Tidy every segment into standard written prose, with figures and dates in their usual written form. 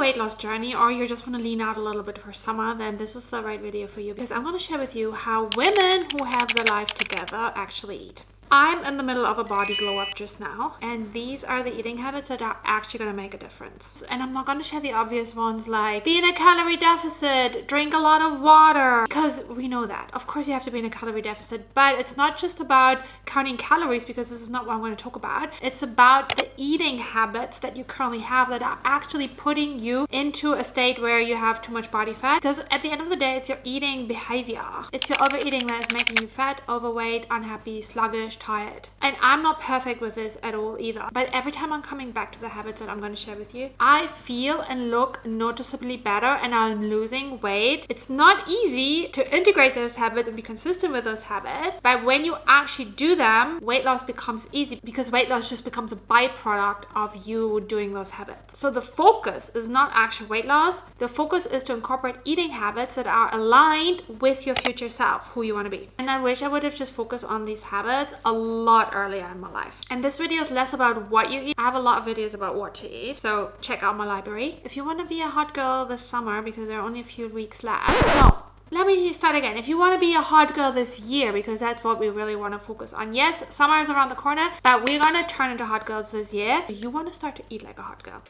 weight loss journey or you just want to lean out a little bit for summer, then this is the right video for you, because I'm going to share with you how women who have their life together actually eat. I'm in the middle of a body glow up just now, and these are the eating habits that are actually going to make a difference. And I'm not going to share the obvious ones like be in a calorie deficit, drink a lot of water, because we know that. Of course you have to be in a calorie deficit, but it's not just about counting calories, because this is not what I'm going to talk about. It's about the eating habits that you currently have that are actually putting you into a state where you have too much body fat, because at the end of the day, it's your eating behavior. It's your overeating that is making you fat, overweight, unhappy, sluggish, tired. And I'm not perfect with this at all either, but every time I'm coming back to the habits that I'm going to share with you, I feel and look noticeably better, and I'm losing weight. It's not easy to integrate those habits and be consistent with those habits, but when you actually do them, weight loss becomes easy, because weight loss just becomes a byproduct of you doing those habits. So the focus is not actual weight loss. The focus is to incorporate eating habits that are aligned with your future self, who you want to be. And I wish I would have just focused on these habits a lot earlier in my life. And this video is less about what you eat. I have a lot of videos about what to eat, so check out my library. If you want to be a hot girl this summer, because there are only a few weeks left. No, let me start again. If you want to be a hot girl this year, because that's what we really want to focus on. Yes, summer is around the corner, but we're going to turn into hot girls this year. You want to start to eat like a hot girl.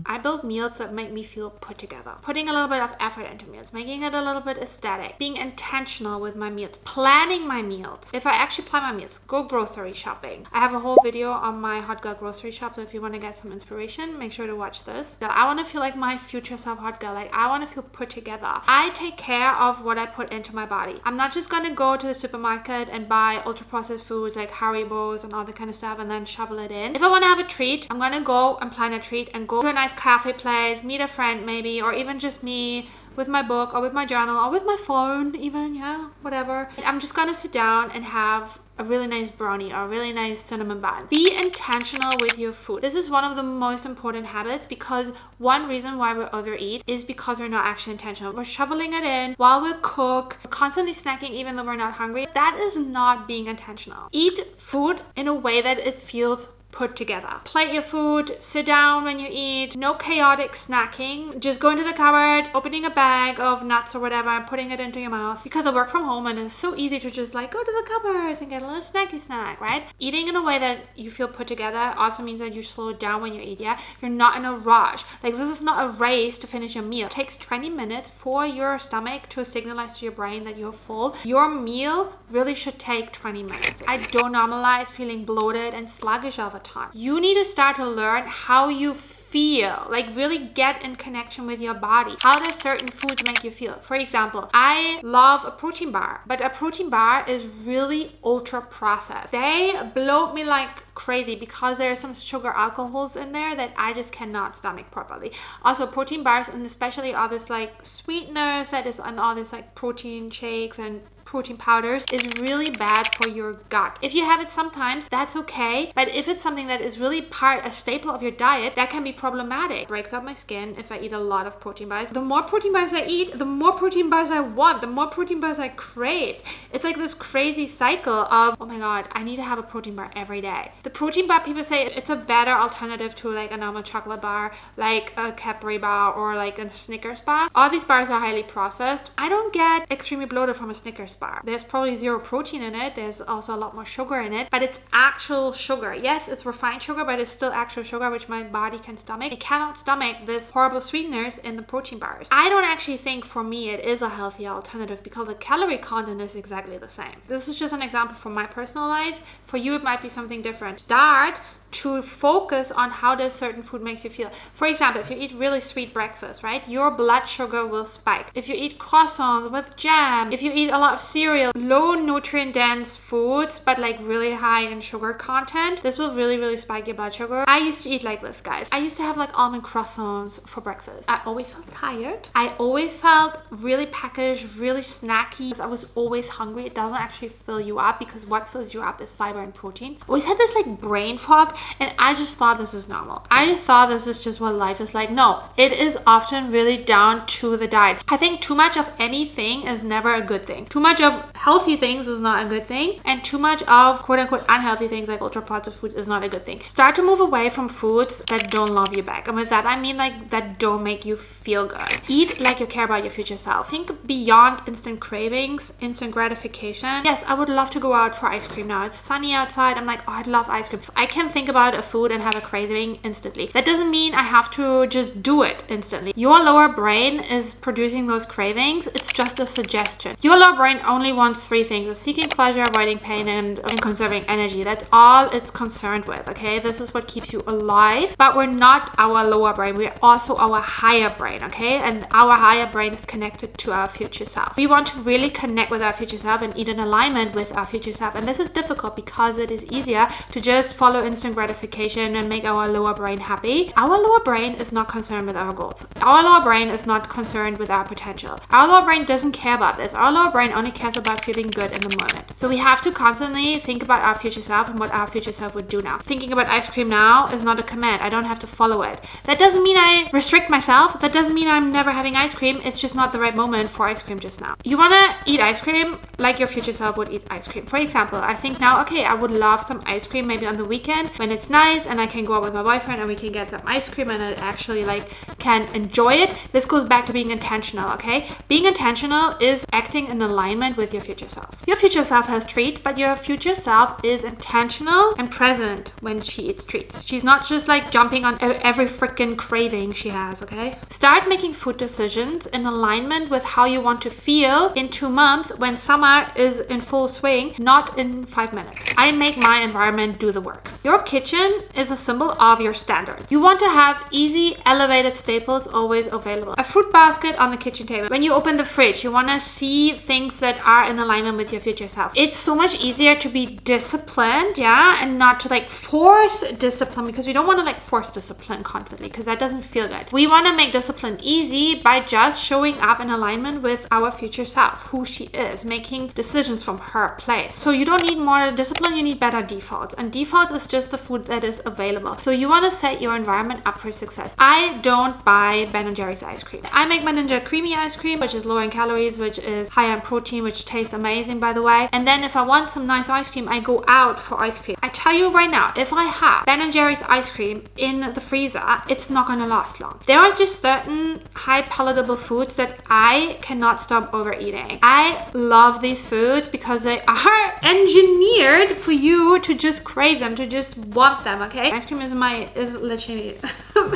I build meals that make me feel put together. Putting a little bit of effort into meals, making it a little bit aesthetic, being intentional with my meals, planning my meals. If I actually plan my meals, go grocery shopping. I have a whole video on my hot girl grocery shop, so if you want to get some inspiration, make sure to watch this. So I want to feel like my future self hot girl. Like, I want to feel put together. I take care of what I put into my body. I'm not just going to go to the supermarket and buy ultra processed foods like Haribos and all that kind of stuff and then shovel it in. If I want to have a treat, I'm going to go and plan a treat and go to a nice cafe place, meet a friend maybe, or even just me with my book or with my journal or with my phone even, yeah, whatever. I'm just gonna sit down and have a really nice brownie or a really nice cinnamon bun. Be intentional with your food. This is one of the most important habits, because one reason why we overeat is because we're not actually intentional. We're shoveling it in while we cook, we're constantly snacking even though we're not hungry. That is not being intentional. Eat food in a way that it feels put together. Plate your food, sit down when you eat, no chaotic snacking. Just go into the cupboard, opening a bag of nuts or whatever and putting it into your mouth. Because I work from home and it's so easy to just like go to the cupboard and get a little snacky snack, right? Eating in a way that you feel put together also means that you slow down when you eat, yeah? You're not in a rush. Like, this is not a race to finish your meal. It takes 20 minutes for your stomach to signalize to your brain that you're full. Your meal really should take 20 minutes. I don't normalize feeling bloated and sluggish all the time. You need to start to learn how you feel, like really get in connection with your body. How do certain foods make you feel? For example, I love a protein bar, but a protein bar is really ultra processed. They bloat me like crazy because there's some sugar alcohols in there that I just cannot stomach properly. Also, protein bars, and especially all this like sweeteners that is on all this like protein shakes and protein powders, is really bad for your gut. If you have it sometimes, that's okay, but if it's something that is really a staple of your diet, that can be problematic. It breaks up my skin if I eat a lot of protein bars. The more protein bars I eat, the more protein bars I want, the more protein bars I crave. It's like this crazy cycle of, oh my god, I need to have a protein bar every day. The protein bar, people say it's a better alternative to like a normal chocolate bar, like a Cadbury bar or like a Snickers bar. All these bars are highly processed. I don't get extremely bloated from a Snickers bar. There's probably zero protein in it. There's also a lot more sugar in it, but it's actual sugar. Yes, it's refined sugar, but it's still actual sugar, which my body can stomach. It cannot stomach this horrible sweeteners in the protein bars. I don't actually think for me it is a healthy alternative, because the calorie content is exactly the same. This is just an example from my personal life. For you, it might be something different. Start to focus on how this certain food makes you feel. For example, if you eat really sweet breakfast, right, your blood sugar will spike. If you eat croissants with jam, if you eat a lot of cereal, low nutrient dense foods, but like really high in sugar content, this will really spike your blood sugar. I used to eat like this, guys. I used to have like almond croissants for breakfast. I always felt tired. I always felt really packaged, really snacky. I was always hungry. It doesn't actually fill you up, because what fills you up is fiber and protein. I always had this like brain fog. And I just thought this is normal. I thought this is just what life is like. No, it is often really down to the diet. I think too much of anything is never a good thing. Too much of healthy things is not a good thing. And too much of quote unquote unhealthy things like ultra processed foods is not a good thing. Start to move away from foods that don't love you back. And with that, I mean like that don't make you feel good. Eat like you care about your future self. Think beyond instant cravings, instant gratification. Yes, I would love to go out for ice cream now. It's sunny outside. I'm like, oh, I'd love ice cream. I can think about a food and have a craving instantly. That doesn't mean I have to just do it instantly. Your lower brain is producing those cravings. It's just a suggestion. Your lower brain only wants three things: it's seeking pleasure, avoiding pain, and conserving energy. That's all it's concerned with, okay? This is what keeps you alive. But we're not our lower brain. We're also our higher brain, okay? And our higher brain is connected to our future self. We want to really connect with our future self and eat in alignment with our future self. And this is difficult because it is easier to just follow instant gratification and make our lower brain happy. Our lower brain is not concerned with our goals. Our lower brain is not concerned with our potential. Our lower brain doesn't care about this. Our lower brain only cares about feeling good in the moment. So we have to constantly think about our future self and what our future self would do now. Thinking about ice cream now is not a command. I don't have to follow it. That doesn't mean I restrict myself. That doesn't mean I'm never having ice cream. It's just not the right moment for ice cream just now. You want to eat ice cream like your future self would eat ice cream. For example, I think now, okay, I would love some ice cream maybe on the weekend when it's nice and I can go out with my boyfriend and we can get some ice cream and I actually like can enjoy it. This goes back to being intentional, okay? Being intentional is acting in alignment with your future self. Your future self has treats, but your future self is intentional and present when she eats treats. She's not just like jumping on every freaking craving she has, okay? Start making food decisions in alignment with how you want to feel in 2 months when summer is in full swing, not in 5 minutes. I make my environment do the work. Your kitchen is a symbol of your standards. You want to have easy, elevated staples always available. A fruit basket on the kitchen table. When you open the fridge, you want to see things that are in alignment with your future self. It's so much easier to be disciplined, yeah, and not to like force discipline, because we don't want to like force discipline constantly because that doesn't feel good. We want to make discipline easy by just showing up in alignment with our future self, who she is, making decisions from her place. So you don't need more discipline, you need better defaults. And defaults is just the food that is available. So you want to set your environment up for success. I don't buy Ben & Jerry's ice cream. I make my Ninja Creamy ice cream, which is low in calories, which is high in protein, which tastes amazing, by the way. And then if I want some nice ice cream, I go out for ice cream. I tell you right now, if I have Ben & Jerry's ice cream in the freezer, it's not going to last long. There are just certain high palatable foods that I cannot stop overeating. I love these foods because they are engineered for you to just crave them, to just want them, okay? Ice cream is literally,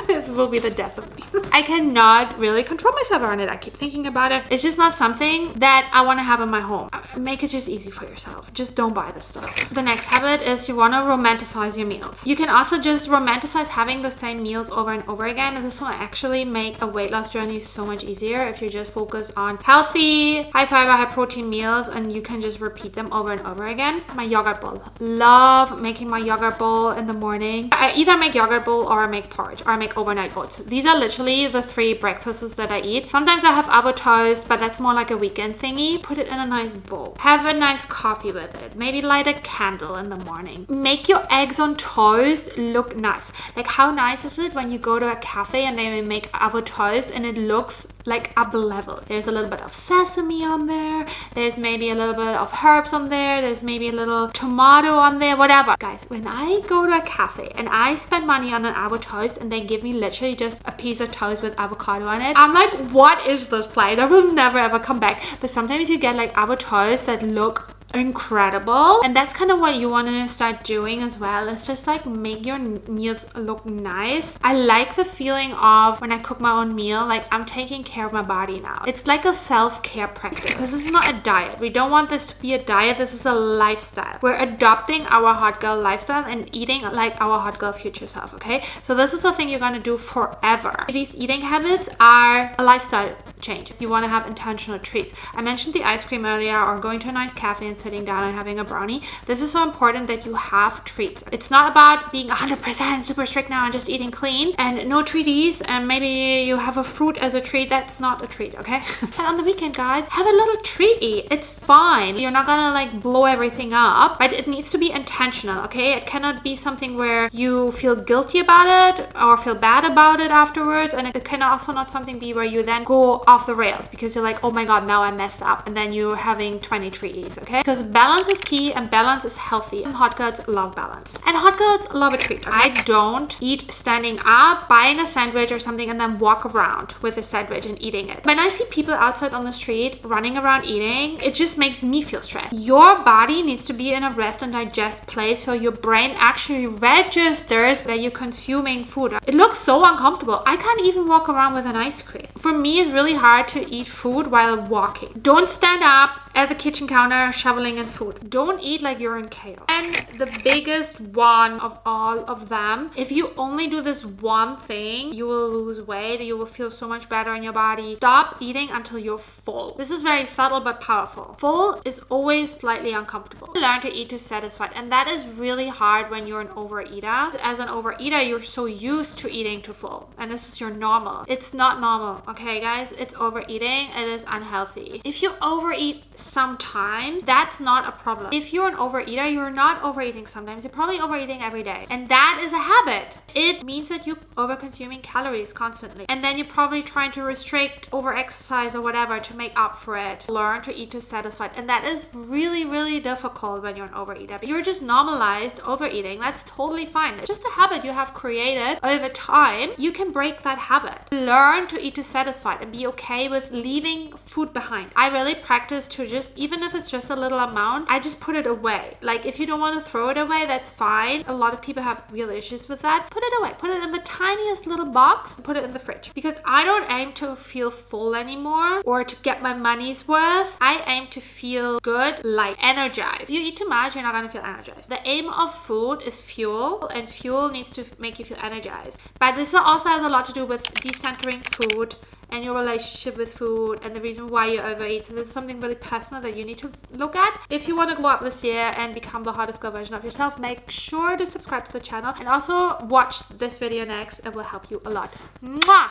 this will be the death of me. I cannot really control myself around it. I keep thinking about it. It's just not something that I want to have in my home. Make it just easy for yourself. Just don't buy this stuff. The next habit is you want to romanticize your meals. You can also just romanticize having the same meals over and over again, and this will actually make a weight loss journey so much easier if you just focus on healthy, high fiber, high protein meals, and you can just repeat them over and over again. My yogurt bowl. Love making my yogurt bowl in the morning. I either make yogurt bowl or I make porridge or I make overnight oats. These are literally the 3 breakfasts that I eat. Sometimes I have avocado toast, but that's more like a weekend thingy. Put it in a nice bowl. Have a nice coffee with it. Maybe light a candle in the morning. Make your eggs on toast look nice. Like, how nice is it when you go to a cafe and they make avocado toast and it looks like up level? There's a little bit of sesame on there. There's maybe a little bit of herbs on there. There's maybe a little tomato on there, whatever. Guys, when I go to a cafe and I spend money on an avocado toast and they give me literally just a piece of toast with avocado on it, I'm like, what is this place? I will never ever come back. But sometimes you get like avocado toast that look incredible, and that's kind of what you want to start doing as well. It's just like make your meals look nice. I like the feeling of when I cook my own meal, like I'm taking care of my body now. It's like a self-care practice, because this is not a diet. We don't want this to be a diet. This is a lifestyle. We're adopting our hot girl lifestyle and eating like our hot girl future self, okay? So this is a thing you're going to do forever. These eating habits are a lifestyle change. You want to have intentional treats. I mentioned the ice cream earlier, or going to a nice cafe and sitting down and having a brownie. This is so important that you have treats. It's not about being 100% super strict now and just eating clean and no treaties, and maybe you have a fruit as a treat. That's not a treat, okay? And on the weekend, guys, have a little treaty. It's fine. You're not gonna like blow everything up, but it needs to be intentional, okay? It cannot be something where you feel guilty about it or feel bad about it afterwards, and it can also not something be where you then go off the rails because you're like, oh my god, now I messed up, and then you're having 20 treaties, okay? Because balance is key and balance is healthy. And hot girls love balance. And hot girls love a treat. I don't eat standing up, buying a sandwich or something, and then walk around with a sandwich and eating it. When I see people outside on the street running around eating, it just makes me feel stressed. Your body needs to be in a rest and digest place so your brain actually registers that you're consuming food. It looks so uncomfortable. I can't even walk around with an ice cream. For me, it's really hard to eat food while walking. Don't stand up at the kitchen counter shoveling in food. Don't eat like you're in chaos. And the biggest one of all of them, if you only do this one thing, you will lose weight. You will feel so much better in your body. Stop eating until you're full. This is very subtle but powerful. Full is always slightly uncomfortable. Learn to eat to satisfied, and that is really hard when you're an overeater. As an overeater, you're so used to eating to full, and this is your normal. It's not normal, okay guys? It's overeating. It is unhealthy. If you overeat sometimes, that's not a problem. If you're an overeater, you're not overeating sometimes. You're probably overeating every day, and that is a habit. It means that you're over-consuming calories constantly, and then you're probably trying to restrict over-exercise or whatever to make up for it. Learn to eat to satisfied, and that is really, really difficult when you're an overeater. You're just normalized overeating. That's totally fine. It's just a habit you have created over time. You can break that habit. Learn to eat to satisfied and be okay with leaving food behind. I really practice to just, even if it's just a little amount, I just put it away. Like if you don't want to throw it away, that's fine. A lot of people have real issues with that. Put it away. Put it in the tiniest little box. Put it in the fridge. Because I don't aim to feel full anymore or to get my money's worth. I aim to feel good, like energized. If you eat too much, you're not going to feel energized. The aim of food is fuel, and fuel needs to make you feel energized. But this also has a lot to do with decentering food and your relationship with food and the reason why you overeat. So this is something really personal that you need to look at. If you want to glow up this year and become the hottest girl version of yourself, make sure to subscribe to the channel and also watch this video next. It will help you a lot. Mwah!